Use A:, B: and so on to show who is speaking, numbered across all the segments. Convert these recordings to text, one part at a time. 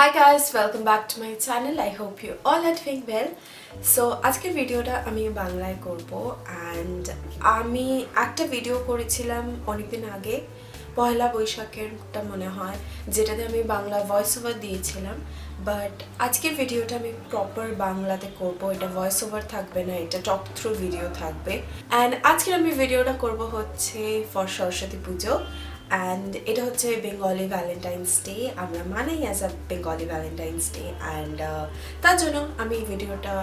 A: Hi guys, welcome back to my channel. I hope you all are doing well. So আজকের ভিডিওটা আমি বাংলায় করব and আমি একটা ভিডিও করেছিলাম অনেকদিন আগে পয়লা বৈশাখেরটা মনে হয় যেটাতে আমি বাংলা ভয়েস ওভার দিয়েছিলাম বাট আজকের ভিডিওটা আমি প্রপার বাংলাতে করব এটা ভয়েস ওভার থাকবে না এটা টক থ্রু ভিডিও থাকবে and আজকে আমি ভিডিওটা করব হচ্ছে ফর সরস্বতী পুজো and এটা হচ্ছে Bengali Valentines Day আমরা মানাই as a Bengali Valentines Day and তার জন্য আমি ভিডিওটা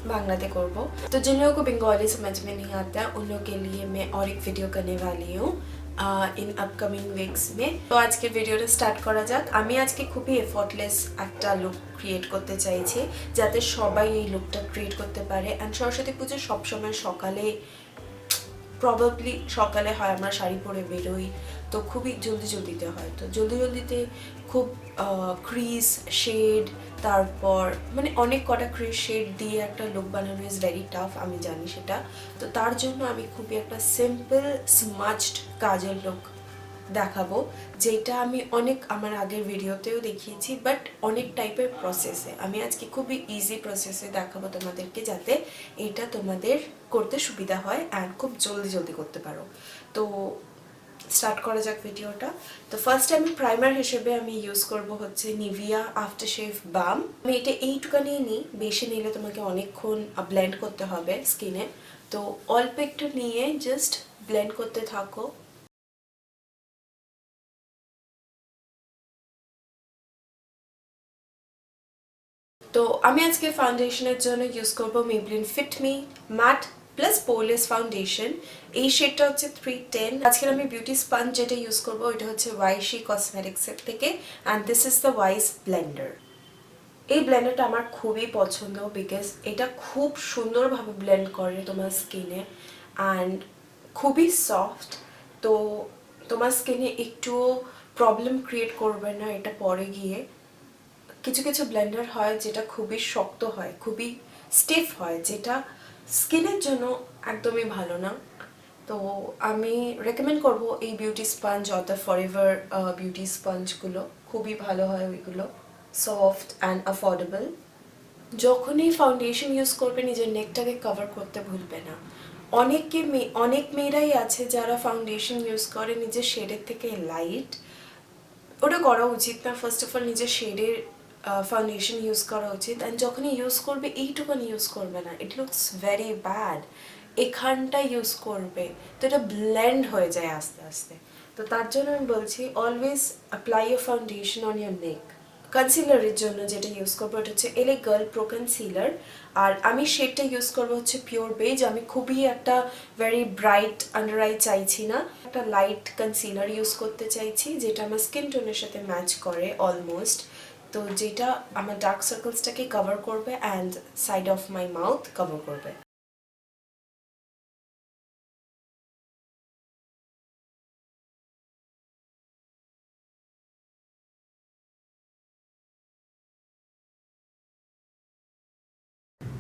A: बांग्ला ते करबो तो जिन लोगों को बंगाली समझ में नहीं आता उन लोगों के लिए मैं और एक वीडियो करने वाली हूँ इन अपकमिंग वीक्स में तो आज के वीडियोটা স্টার্ট করা যাক আমি আজকে খুবই এফর্টলেস একটা লুক ক্রিয়েট করতে চাইছি যাতে সবাই এই লুকটা ক্রিয়েট করতে পারে এন্ড সরস্বতী পূজা সব সময় সকালে প্রবাবলি সকালে হয় আমরা শাড়ি পরে বেরোই তো খুবই জলদিতে হয় তো জলদিতে খুব ক্রিজ শেড তারপর মানে অনেক কটা ক্রিজ শেড দিয়ে একটা লুক বানানো ইজ ভেরি টাফ আমি জানি সেটা তো তার জন্য আমি খুবই একটা সিম্পল স্মাচড কাজল লুক দেখাবো যেটা আমি অনেক আমার আগের ভিডিওতেও দেখিয়েছি বাট অনেক টাইপের প্রসেসে আমি আজকে খুবই ইজি প্রসেসে দেখাবো তোমাদেরকে যাতে এটা তোমাদের করতে সুবিধা হয় অ্যান্ড খুব জলদি করতে পারো তো স্টার্ট করা যাক ভিডিওটা তো ফার্স্ট আমি প্রাইমার হিসেবে আমি ইউজ করব হচ্ছে নিভিয়া আফটার শেভ বাম আমি এটা এইটুখানি নিই বেশি নিলে তোমাকে অনেকক্ষণ ব্লেন্ড করতে হবে স্কিনে তো অল্প একটু নিয়ে জাস্ট ব্লেন্ড করতে থাকো তো আমি আজকে ফাউন্ডেশনের জন্য ইউজ করব Maybelline Fit Me matte plus poreless foundation এই শেডটা হচ্ছে 310 আজকে আমি বিউটি স্পঞ্জ যেটা ইউজ করব এটা হচ্ছে ওয়াইশি কসমেটিক্স এর থেকে and this is the wise blender এই ব্লেন্ডারটা আমার খুবই পছন্দ বিকজ এটা খুব সুন্দরভাবে ব্লেন্ড করে তোমার স্কিনে এন্ড খুবই সফট তো তোমার স্কিনে একটু প্রবলেম ক্রিয়েট করবে না এটা পরে গিয়ে কিছু ব্লেন্ডার হয় যেটা খুবই শক্ত হয় খুবই স্টিফ হয় যেটা স্কিনের জন্য একদমই ভালো না তো আমি রেকমেন্ড করব এই বিউটি স্পঞ্জ অথবা ফরএভার বিউটি স্পঞ্জগুলো খুবই ভালো হয় ওইগুলো সফট অ্যান্ড অ্যাফোর্ডেবল যখনই ফাউন্ডেশন ইউজ করবে নিজের নেকটাকে কভার করতে ভুলবে না অনেক মেয়েরাই আছে যারা ফাউন্ডেশন ইউজ করে নিজের শেডের থেকে লাইট ওটা করা উচিত না ফার্স্ট অফ অল নিজের শেডের ফাউন্ডেশন ইউজ করা উচিত অ্যান্ড যখনই ইউজ করবে এইটুকুনি ইউজ করবে না ইট লুকস ভেরি ব্যাড এখানটা ইউজ করবে তো এটা ব্লেন্ড হয়ে যায় আস্তে আস্তে তো তার জন্য আমি বলছি always apply your foundation on your neck কনসিলারের জন্য যেটা ইউজ করবো ওটা হচ্ছে এলে গার্ল প্রো কনসিলার আর আমি শেডটা ইউজ করবো হচ্ছে পিওর বেজ আমি খুবই একটা ভেরি ব্রাইট আন্ডার আই চাইছি না একটা লাইট কনসিলার ইউজ করতে চাইছি যেটা আমার স্কিন টোনের সাথে ম্যাচ করে অলমোস্ট তো যেটা আমার ডার্ক সার্কেলসটাকে কভার করবে and side of my mouth cover করবে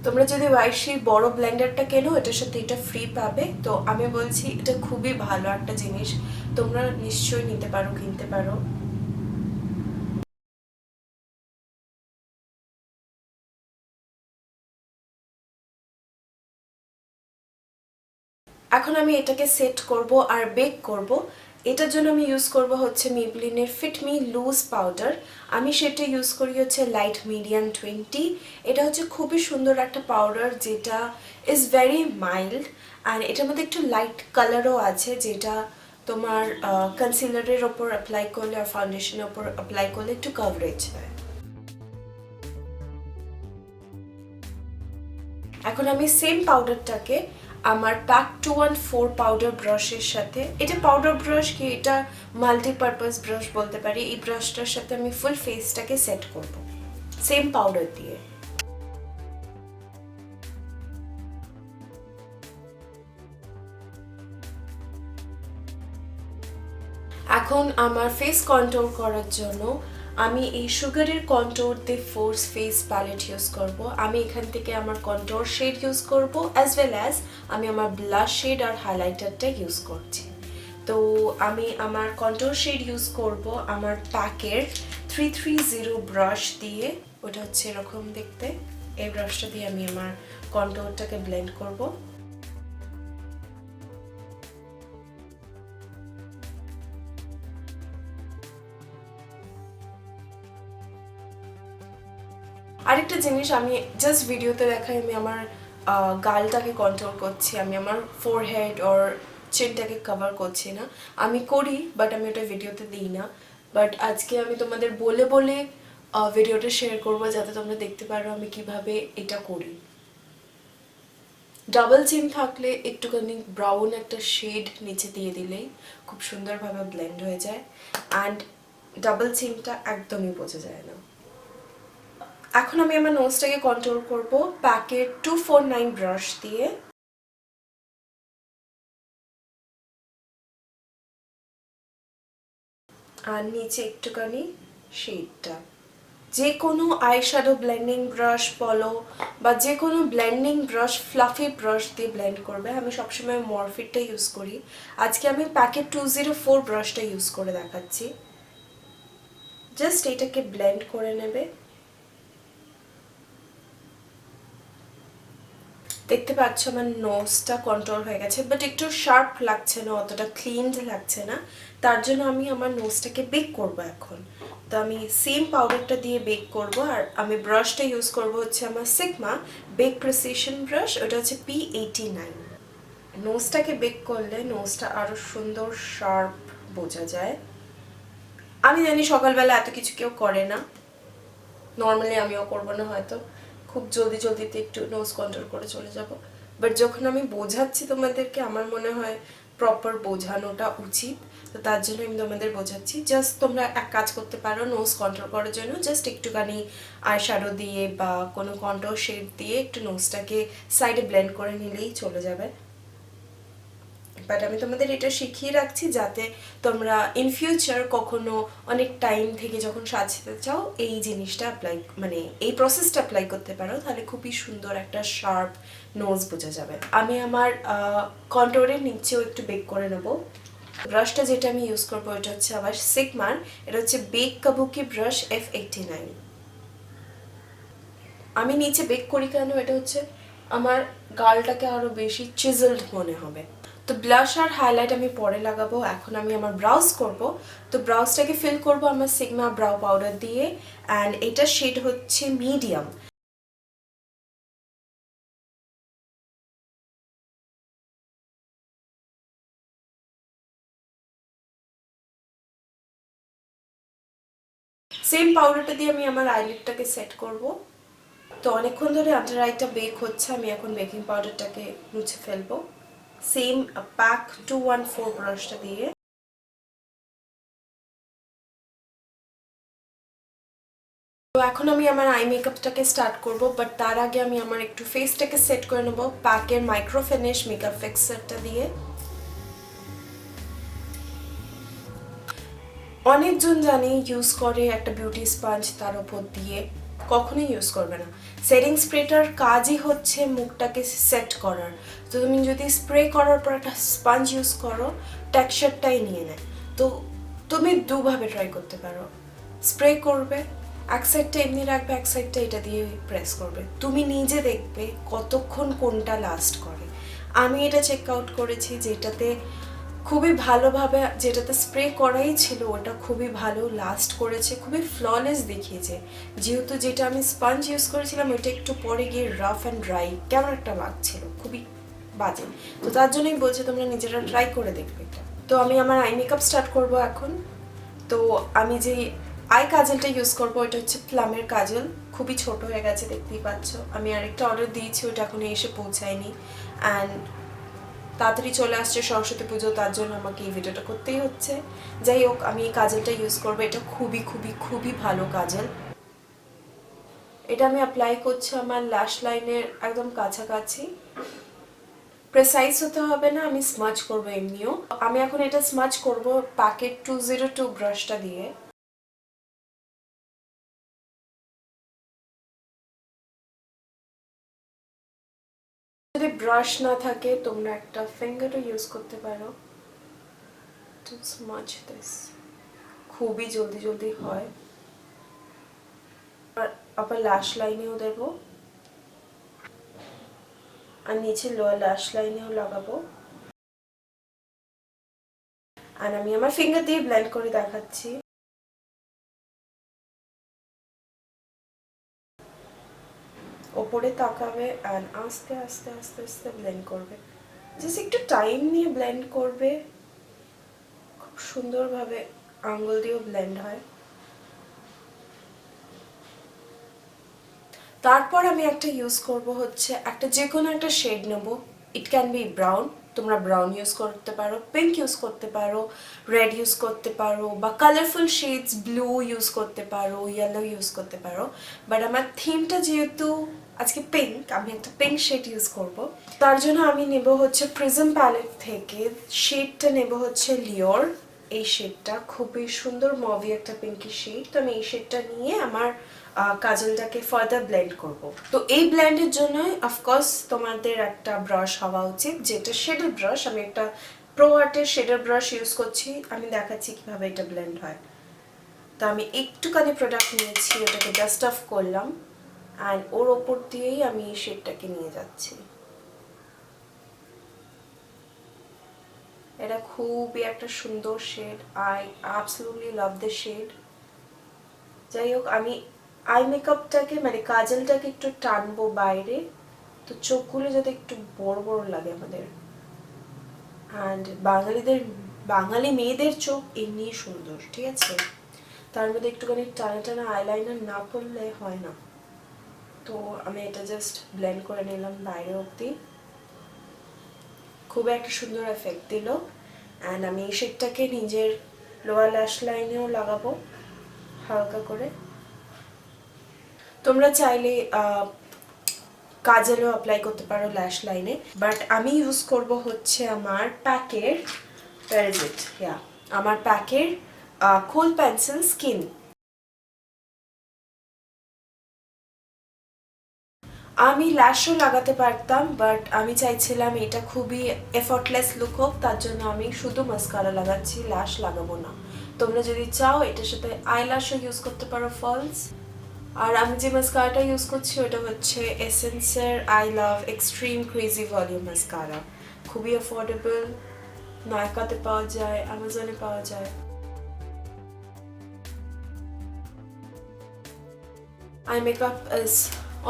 A: তোমরা যদি ওয়াইশির বড় ব্লেন্ডারটা কেনো এটার সাথে এটা ফ্রি পাবে তো আমি বলছি এটা খুবই ভালো একটা জিনিস তোমরা নিশ্চয়ই নিতে পারো কিনতে পারো এখন আমি এটাকে সেট করব আর বেক করব এটার জন্য আমি ইউজ করব হচ্ছে মেবলিনের ফিট মি লুজ পাউডার আমি সেটা ইউজ করি হচ্ছে লাইট মিডিয়াম 20 এটা হচ্ছে খুবই সুন্দর একটা পাউডার যেটা ইজ ভেরি মাইল্ড অ্যান্ড এটার মধ্যে একটু লাইট কালারও আছে যেটা তোমার কনসিলারের ওপর অ্যাপ্লাই করলে আর ফাউন্ডেশনের ওপর অ্যাপ্লাই করলে একটু কভারেজ হয় এখন আমি সেম পাউডারটাকে আমার প্যাক 214 পাউডার ব্রাশের সাথে এটা পাউডার ব্রাশ কি এটা মাল্টিপারপাস ব্রাশ বলতে পারি এই ব্রাশটার সাথে আমি ফুল ফেসটাকে সেট করব সেম পাউডার দিয়ে এখন আমার ফেস কন্ট্রোল করার জন্য আমি এই সুগারের contour the force face palette use করব আমি এখান থেকে আমার কন্ট্রোর শেড ইউজ করব অ্যাজ ওয়েল অ্যাজ আমি আমার ব্লাশ শেড আর হাইলাইটারটা ইউজ করছি তো আমি আমার কন্ট্রোল শেড ইউজ করব আমার প্যাকের 330 ব্রাশ দিয়ে। ওটা হচ্ছে এরকম দেখতে। এই ব্রাশটা দিয়ে আমি আমার কন্ট্রোলটাকে ব্লেন্ড করব। আরেকটা জিনিস আমি জাস্ট ভিডিওতে দেখাই, আমি আমার গালটাকে কন্ট্রোল করছি, আমি আমার ফোরহেড ওর চিনটাকে কভার করছি না। আমি করি বাট আমি ওটা ভিডিওতে দিই না। বাট আজকে আমি তোমাদের বলে বলে ভিডিওটা শেয়ার করবো যাতে তোমরা দেখতে পারো আমি কিভাবে এটা করি। ডাবল চিন থাকলে একটুখানি ব্রাউন একটা শেড নিচে দিয়ে দিলেই খুব সুন্দরভাবে ব্লেন্ড হয়ে যায়, অ্যান্ড ডাবল চিনটা একদমই বোঝা যায় না। এখন আমি আমার নোজটাকে কন্ট্রোল করব প্যাকের 249 ব্রাশ দিয়ে। আর নিচে একটুখানি শেডটা, যে কোনো আইশ্যাডো ব্লেন্ডিং ব্রাশ বলো বা যে কোনো ব্লেন্ডিং ব্রাশ, ফ্লাফি ব্রাশ দিয়ে ব্লেন্ড করবে। আমি সবসময় মরফিটটা ইউজ করি, আজকে আমি প্যাকেট 204 ব্রাশটা ইউজ করে দেখাচ্ছি। জাস্ট এটাকে ব্লেন্ড করে নেবে। দেখতে পাচ্ছ আমার নোজটা কন্ট্রোল হয়ে গেছে, বাট একটু শার্প লাগছে না, অতটা ক্লিনড লাগছে না। তার জন্য আমি আমার নোজটাকে বেক করব এখন। তো আমি সেম পাউডারটা দিয়ে বেক করব। আর আমি ব্রাশটা ইউজ করব হচ্ছে আমার সিগমা বেক প্রিসিশন ব্রাশ, ওটা হচ্ছে P89। নোজটাকে বেক করলে নোজটা আরও সুন্দর শার্প বোঝা যায়। আমি জানি সকালবেলা এত কিছু কেউ করে না, নর্মালি আমিও করবো না, হয়তো খুব জলদি জলদিতে একটু নোজ কন্ট্রোল করে চলে যাব। বাট যখন আমি বোঝাচ্ছি তোমাদেরকে, আমার মনে হয় প্রপার বোঝানোটা উচিত, তো তার জন্য আমি তোমাদের বোঝাচ্ছি। জাস্ট তোমরা এক কাজ করতে পারো, নোজ কন্ট্রোল করার জন্য জাস্ট একটুখানি আইশ্যাডো দিয়ে বা কোনো কন্ট্রোল শেড দিয়ে একটু নোজটাকে সাইডে ব্লেন্ড করে নিলেই চলে যাবে। বাট আমি তোমাদের এটা শিখিয়ে রাখছি যাতে তোমরা ইন ফিউচার কখনো অনেক টাইম থেকে যখন সাজতে চাও এই জিনিসটা অ্যাপ্লাই, মানে এই প্রসেসটা অ্যাপ্লাই করতে পারো, তাহলে খুবই সুন্দর একটা শার্প নোজ বোঝা যাবে। আমি আমার কন্ট্রোলের নিচেও একটু বেক করে নেব। ব্রাশটা যেটা আমি ইউজ করবো এটা হচ্ছে আবার সিগমার, এটা হচ্ছে বেক কাবুকি ব্রাশ F89। আমি নিচে বেক করি কেন, এটা হচ্ছে আমার গালটাকে আরো বেশি চিজলড মনে হবে। তো ব্লাশ আর হাইলাইট আমি পরে লাগাবো, এখন আমি আমার ব্রাউজ করব। তো ব্রাউজটাকে ফিল করব আমার সিগমা ব্রাউ পাউডার দিয়ে, অ্যান্ড এটা শেড হচ্ছে মিডিয়াম। সেম পাউডারটা দিয়ে আমি আমার আইলিডটাকে সেট করব। তো অনেকক্ষণ ধরে আন্ডার আইটা বেক হচ্ছে, আমি এখন বেকিং পাউডারটাকে মুছে ফেলবো সেম প্যাক 214 ব্রাশটা দিয়ে। তো এখন আমি আমার আই মেকআপটাকে স্টার্ট করব, বাট তার আগে আমি আমার একটু ফেসটাকে সেট করে নেব প্যাকের মাইক্রো ফিনিশ মেকআপ ফিক্সারটা দিয়ে। অনেকজন জানি ইউজ করে একটা বিউটি স্পঞ্জ তার উপর দিয়ে, কখনোই ইউজ করবে না। সেটিং স্প্রেটার কাজই হচ্ছে মুখটাকে সেট করার। তো তুমি যদি স্প্রে করার পর একটা স্পঞ্জ ইউজ করো, টেক্সচারটাই নিয়ে নেয়। তো তুমি দুভাবে ট্রাই করতে পারো, স্প্রে করবে, এক সাইডটা এমনি রাখবে, এক সাইডটা এটা দিয়ে প্রেস করবে, তুমি নিজে দেখবে কতক্ষণ কোনটা লাস্ট করে। আমি এটা চেক আউট করেছি, যেটাতে খুবই ভালোভাবে, যেটাতে স্প্রে করাই ছিল ওটা খুবই ভালো লাস্ট করেছে, খুবই ফ্ললেস দেখিয়েছে। যেহেতু যেটা আমি স্পঞ্জ ইউজ করেছিলাম ওইটা একটু পরে গিয়ে রাফ অ্যান্ড ড্রাই কেমন একটা লাগছিল, খুবই বাজে। তো তার জন্যই বলছি তোমরা নিজেরা ট্রাই করে দেখবে এটা। তো আমি আমার আই মেকআপ স্টার্ট করব এখন। তো আমি যে আই কাজলটা ইউজ করবো এটা হচ্ছে প্লামের কাজল, খুবই ছোট হয়ে গেছে দেখতেই পাচ্ছ। আমি আরেকটা অর্ডার দিয়েছি, ওটা এখনো এসে পৌঁছায়নি, অ্যান্ড তাড়াতাড়ি চলে আসছে সরস্বতী পুজো, তার জন্য আমাকে এই ভিডিওটা করতেই হচ্ছে। যাই হোক, আমি এই কাজলটা ইউজ করবো, এটা খুবই খুবই খুবই ভালো কাজল। এটা আমি অ্যাপ্লাই করছি আমার ল্যাশ লাইনের একদম কাছাকাছি, প্রেসাইজ হতে হবে না, আমি স্মাচ করবো এমনিও। আমি এখন এটা স্মাচ করব প্যাকেট 202 ব্রাশটা দিয়ে। যদি ব্রাশ না থাকে তোমরা একটা ফিঙ্গারও ইউজ করতে পারো। to smudge this. খুবই জলদি জলদি হয়। আর আবার ল্যাশ লাইনেও দেব, আর নিচে লোয়ার ল্যাশ লাইনেও লাগাবো। আর আমি আমার ফিঙ্গার দিয়ে ব্লেন্ড করে দেখাচ্ছি। ওপরে তাকাবে আর আস্তে আস্তে আস্তে আস্তে ব্লেন্ড করবে। জাস্ট একটু টাইম নিয়ে ব্লেন্ড করবে, খুব সুন্দরভাবে আঙ্গুল দিয়েও ব্লেন্ড হয়। তারপর আমি একটা ইউজ করব হচ্ছে একটা যে কোনো একটা শেড নেব। ইট ক্যান বি ব্রাউন, তোমরা ব্রাউন ইউজ করতে পারো, পিঙ্ক ইউজ করতে পারো, রেড ইউজ করতে পারো, বা কালারফুল শেডস ব্লু ইউজ করতে পারো, ইয়েলো ইউজ করতে পারো। বাট আমার থিমটা যেহেতু আজকে পিঙ্ক, আমি একটা পিঙ্ক শেড ইউজ করব। তার জন্য আমি নেব হচ্ছে প্রিজম প্যালেট থেকে শেডটা নেব হচ্ছে লিওর। এই শেডটা খুবই সুন্দর মভি একটা পিঙ্কি শেড। তো আমি এই শেডটা নিয়ে আমার কাজলটাকে ফার্দার ব্লেন্ড করব। তো এই ব্লেন্ডের জন্য অফকোর্স তোমাদের একটা ব্রাশ হওয়া উচিত, যেটা শেডের ব্রাশ। আমি একটা প্রো আর্টের শেডের ব্রাশ ইউজ করছি, আমি দেখাচ্ছি কিভাবে এটা ব্লেন্ড হয়। তো আমি একটুখানি প্রোডাক্ট নিয়েছি, ওটাকে ডাস্ট অফ করলাম অ্যান্ড ওর ওপর দিয়েই আমি এই শেডটাকে নিয়ে যাচ্ছি। এটা খুবই একটা সুন্দর shade, I absolutely love the shade. যাই হোক, আমি আই মেকআপটাকে মানে কাজলটাকে একটু টানবো বাইরে, তো চোখগুলো যাতে একটু বড় বড় লাগে আমাদের। অ্যান্ড বাঙালি মেয়েদের চোখ এমনি সুন্দর, ঠিক আছে? তার মধ্যে একটুখানি টানা টানা আইলাইনার না পরলে হয় না। তো আমি এটা জাস্ট ব্লেন্ড করে নিলাম বাইরে অবধি, খুব একটা সুন্দর এফেক্ট দিল। অ্যান্ড আমি এই শেডটাকে নিজের লোয়ার ল্যাশ লাইনেও লাগাবো হালকা করে। তোমরা চাইলে কাজলও অ্যাপ্লাই করতে পারো ল্যাশ লাইনে, বাট আমি ইউজ করব হচ্ছে আমার প্যাকের আমার প্যাকের কোল পেন্সিল স্কিন। আমি ল্যাশও লাগাতে পারতাম, বাট আমি চাইছিলাম এটা খুবই এফর্টলেস লুক হোক, তার জন্য আমি শুধু মাস্কারা লাগাচ্ছি, ল্যাশ লাগাবো না। তোমরা যদি চাও এটার সাথে আইল্যাশও ইউজ করতে পারো, ফলস। আর আমি যে মাস্কারাটা ইউজ করছি ওটা হচ্ছে এসেন্সের I love extreme crazy volume mascara. খুবই অ্যাফোর্ডেবল, নায়কাতে পাওয়া যায়, অ্যামাজনে পাওয়া যায়। Eye makeup is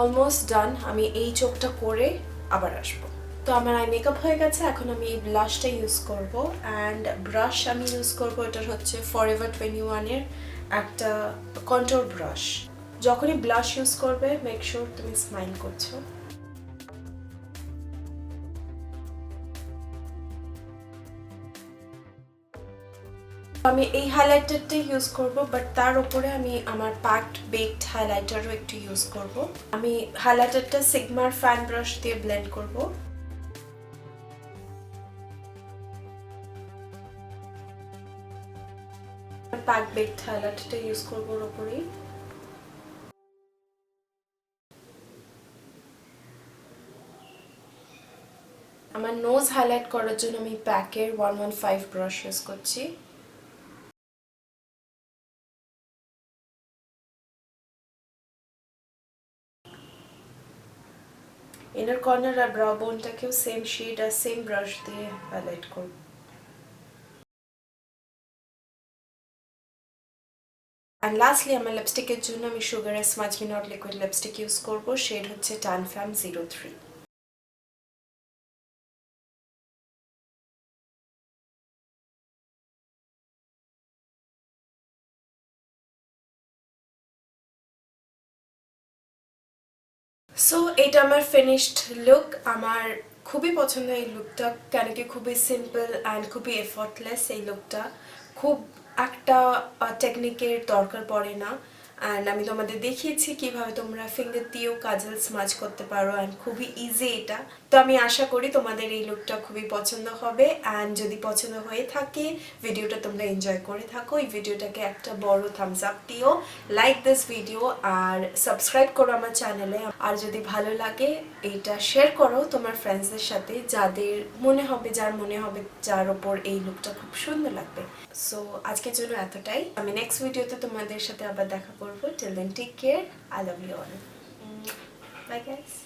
A: almost done. আমি এই চোখটা করে আবার আসবো। তো আমার আই মেকআপ হয়ে গেছে, এখন আমি এই ব্লাশটা ইউজ করব। অ্যান্ড ব্রাশ আমি ইউজ করবো, এটা হচ্ছে ফরএভার 21-এর একটা কন্ট্রোল ব্রাশ। যখনই ব্লাশ ইউজ করবে মেক শিওর তুমি স্মাইল করছো। আমি এই হাইলাইটারটা ইউজ করব, বাট তার উপরে আমি আমার প্যাকড বেকড হাইলাইটারও একটু ইউজ করব। আমি হাইলাইটারটা সিগমার ফ্যান ব্রাশ দিয়ে ব্লেন্ড করব। প্যাকড বেকড হাইলাইটারটা ইউজ করব ওর উপরেই। আমার নোজ হাইলাইট করার জন্য আমি প্যাকের 115 ব্রাশ ইউজ করছি। ইনার কর্নার আর ব্রাউ বোনটাকেও সেম শেড আর সেম ব্রাশ দিয়ে হাইলাইট করব। অ্যান্ড লাস্টলি আমার লিপস্টিকের জন্য আমি সুগারের smudge me not liquid lipstick use করব, শেড হচ্ছে টান ফ্যাম 03। সো এটা আমার ফিনিশড লুক। আমার খুবই পছন্দ এই লুকটা, কেন কি খুবই সিম্পল অ্যান্ড খুবই এফর্টলেস এই লুকটা। খুব একটা টেকনিকের দরকার পড়ে না, অ্যান্ড আমি তোমাদের দেখিয়েছি কিভাবে তোমরা ফিঙ্গার দিয়েও কাজল স্মাচ করতে পারো, অ্যান্ড খুবই ইজি এটা। তো আমি আশা করি তোমাদের এই লুকটা খুবই পছন্দ হবে, অ্যান্ড যদি পছন্দ হয়ে থাকে, ভিডিওটা তোমরা এনজয় করে থাকো, এই ভিডিওটাকে একটা বড় থামস আপ দিও, লাইক দিস ভিডিও, আর সাবস্ক্রাইব করো আমার চ্যানেলে। আর যদি ভালো লাগে এইটা শেয়ার করো তোমার ফ্রেন্ডসদের সাথে, যার মনে হবে যার ওপর এই লুকটা খুব সুন্দর লাগবে। সো আজকের জন্য এতটাই, আমি নেক্সট ভিডিওতে তোমাদের সাথে আবার দেখা করবো। Till then take care, I love you all, bye guys.